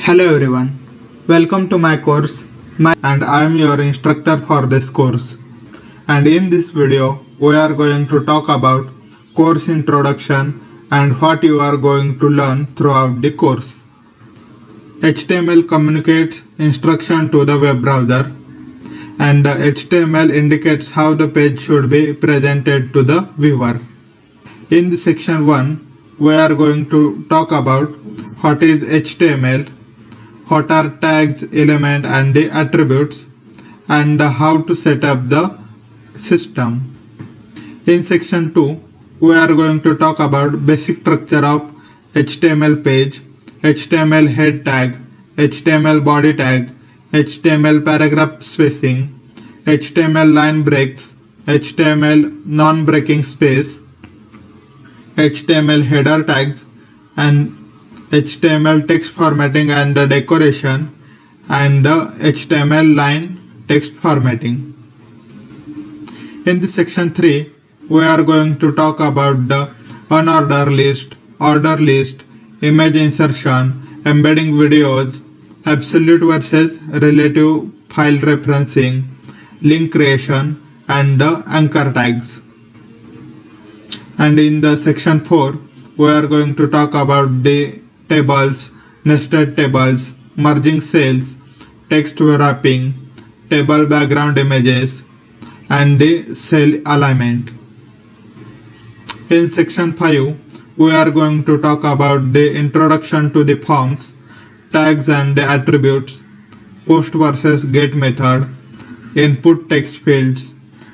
Hello everyone, welcome to my course and I am your instructor for this course. And in this video we are going to talk about course introduction and what you are going to learn throughout the course. HTML communicates instruction to the web browser and the HTML indicates how the page should be presented to the viewer. In the section 1 we are going to talk about what is HTML, what are tags, element and the attributes, and how to set up the system. In section 2 we are going to talk about basic structure of HTML page, HTML head tag, HTML body tag, HTML paragraph spacing, HTML line breaks, HTML non-breaking space, HTML header tags, and HTML text formatting and decoration, and HTML line text formatting. In the section 3 we are going to talk about the unordered list, order list, image insertion, embedding videos, absolute versus relative file referencing, link creation and the anchor tags. And in the section 4 we are going to talk about the tables, nested tables, merging cells, text wrapping, table background images and the cell alignment. In section 5 we are going to talk about the introduction to the forms, tags and the attributes, post versus get method, input text fields,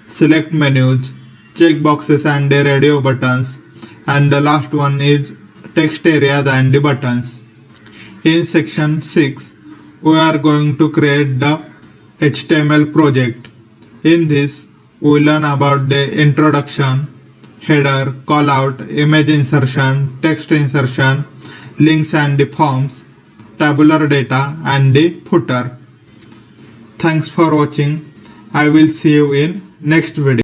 select menus, checkboxes and the radio buttons, and the last one is text areas and the buttons. In section 6 we are going to create the HTML project. In this we learn about the introduction, header, callout, image insertion, text insertion, links and the forms, tabular data and the footer. Thanks for watching. I will see you in next video.